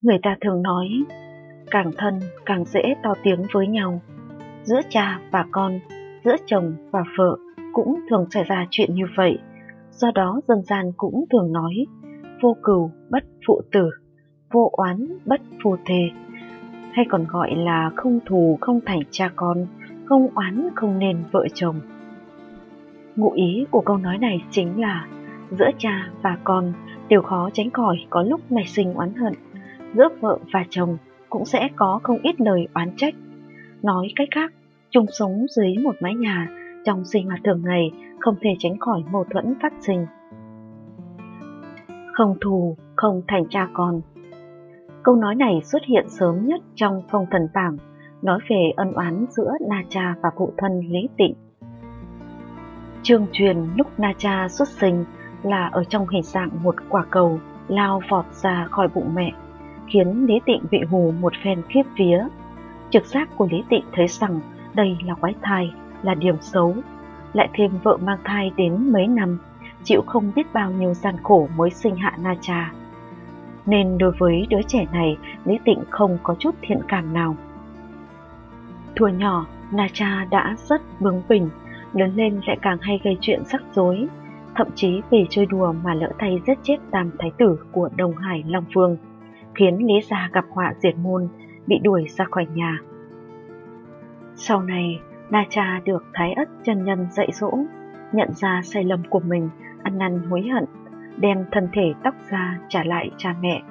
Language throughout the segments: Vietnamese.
Người ta thường nói, càng thân càng dễ to tiếng với nhau. Giữa cha và con, giữa chồng và vợ cũng thường xảy ra chuyện như vậy. Do đó dân gian cũng thường nói, vô cừu bất phụ tử, vô oán bất phu thê, hay còn gọi là không thù không thành cha con, không oán không nên vợ chồng. Ngụ ý của câu nói này chính là giữa cha và con đều khó tránh khỏi có lúc nảy sinh oán hận, giữa vợ và chồng cũng sẽ có không ít lời oán trách. Nói cách khác, chung sống dưới một mái nhà, trong sinh hoạt thường ngày không thể tránh khỏi mâu thuẫn phát sinh. Không thù không thành cha con. Câu nói này xuất hiện sớm nhất trong Phong Thần Bảng, nói về ân oán giữa Na Cha và phụ thân Lý Tịnh. Chương truyền lúc Na Cha xuất sinh là ở trong hình dạng một quả cầu lao vọt ra khỏi bụng mẹ, khiến Lý Tịnh bị hù một phen khiếp vía. Trực giác của Lý Tịnh thấy rằng đây là quái thai, là điểm xấu, lại thêm vợ mang thai đến mấy năm, chịu không biết bao nhiêu gian khổ mới sinh hạ Na Cha. Nên đối với đứa trẻ này, Lý Tịnh không có chút thiện cảm nào. Thuở nhỏ, Na Cha đã rất bướng bỉnh, lớn lên lại càng hay gây chuyện rắc rối, thậm chí vì chơi đùa mà lỡ tay giết chết tam thái tử của Đông Hải Long Vương, khiến Lý gia gặp họa diệt môn, bị đuổi ra khỏi nhà. Sau này, Na Cha được Thái Ất chân nhân dạy dỗ, nhận ra sai lầm của mình, ăn năn hối hận, đem thân thể tóc ra trả lại cha mẹ.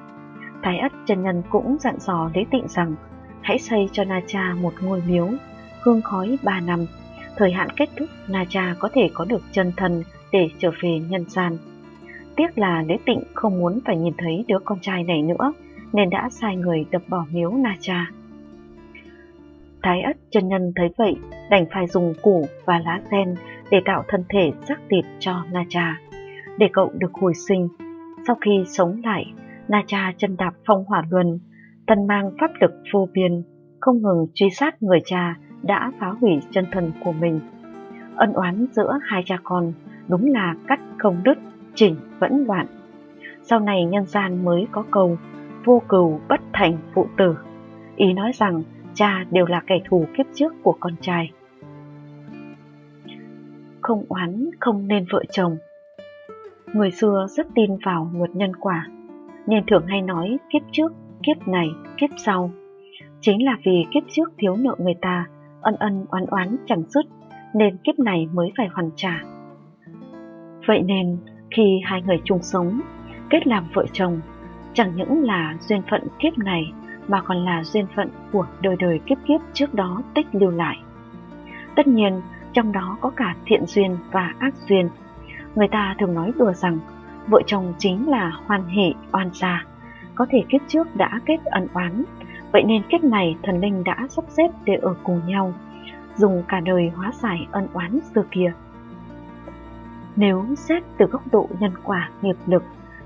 Thái Ất chân nhân cũng dặn dò Lý Tịnh rằng hãy xây cho Na Cha một ngôi miếu, hương khói 3 năm, thời hạn kết thúc Na Cha có thể có được chân thân để trở về nhân gian. Tiếc là Lý Tịnh không muốn phải nhìn thấy đứa con trai này nữa, nên đã sai người đập bỏ miếu Na Cha. Thái Ất chân nhân thấy vậy, đành phải dùng củ và lá sen để tạo thân thể xác thịt cho Na Cha, để cậu được hồi sinh. Sau khi sống lại, Na Cha chân đạp phong hỏa luân, thân mang pháp lực vô biên, không ngừng truy sát người cha đã phá hủy chân thân của mình. Ân oán giữa hai cha con đúng là cắt không đứt, chỉnh vẫn loạn. Sau này nhân gian mới có câu vô cừu bất thành phụ tử, ý nói rằng cha đều là kẻ thù kiếp trước của con trai. Không oán không nên vợ chồng. Người xưa rất tin vào luật nhân quả, nên thường hay nói kiếp trước, kiếp này, kiếp sau. Chính là vì kiếp trước thiếu nợ người ta, ân ân oán oán chẳng dứt, nên kiếp này mới phải hoàn trả. Vậy nên khi hai người chung sống, kết làm vợ chồng, chẳng những là duyên phận kiếp này mà còn là duyên phận của đời đời kiếp kiếp trước đó tích lưu lại. Tất nhiên, trong đó có cả thiện duyên và ác duyên. Người ta thường nói đùa rằng vợ chồng chính là hoan hỷ oan gia, có thể kiếp trước đã kết ân oán, vậy nên kiếp này thần linh đã sắp xếp để ở cùng nhau, dùng cả đời hóa giải ân oán xưa kia. Nếu xét từ góc độ nhân quả nghiệp lực,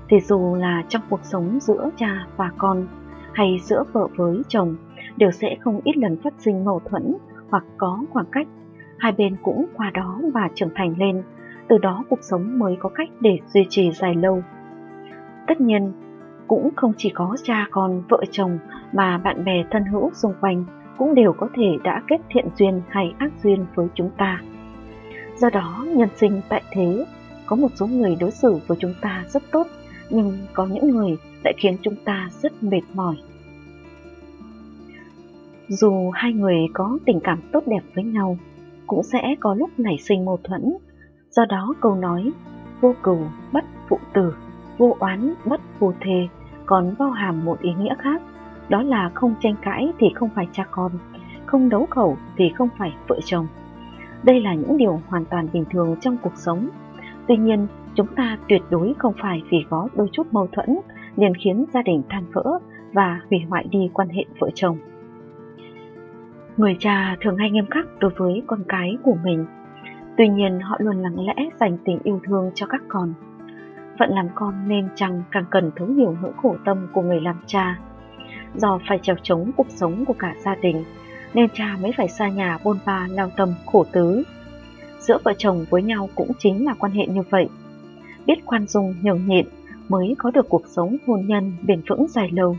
thì dù là trong cuộc sống giữa cha và con, hay giữa vợ với chồng, đều sẽ không ít lần phát sinh mâu thuẫn hoặc có khoảng cách. Hai bên cũng qua đó mà trưởng thành lên, từ đó cuộc sống mới có cách để duy trì dài lâu. Tất nhiên, cũng không chỉ có cha con, vợ chồng, mà bạn bè thân hữu xung quanh cũng đều có thể đã kết thiện duyên hay ác duyên với chúng ta. Do đó, nhân sinh tại thế, có một số người đối xử với chúng ta rất tốt, nhưng có những người lại khiến chúng ta rất mệt mỏi. Dù hai người có tình cảm tốt đẹp với nhau, cũng sẽ có lúc nảy sinh mâu thuẫn. Do đó câu nói vô cừu bất phụ tử, vô oán bất phu thê còn bao hàm một ý nghĩa khác, đó là không tranh cãi thì không phải cha con, không đấu khẩu thì không phải vợ chồng. Đây là những điều hoàn toàn bình thường trong cuộc sống. Tuy nhiên, chúng ta tuyệt đối không phải vì có đôi chút mâu thuẫn liền khiến gia đình tan vỡ và hủy hoại đi quan hệ vợ chồng. Người cha thường hay nghiêm khắc đối với con cái của mình. Tuy nhiên họ luôn lặng lẽ dành tình yêu thương cho các con. Phận làm con nên chăng càng cần thấu hiểu nỗi khổ tâm của người làm cha. Do phải chèo chống cuộc sống của cả gia đình, nên cha mới phải xa nhà bôn ba lao tâm khổ tứ. Giữa vợ chồng với nhau cũng chính là quan hệ như vậy. Biết khoan dung nhường nhịn mới có được cuộc sống hôn nhân bền vững dài lâu.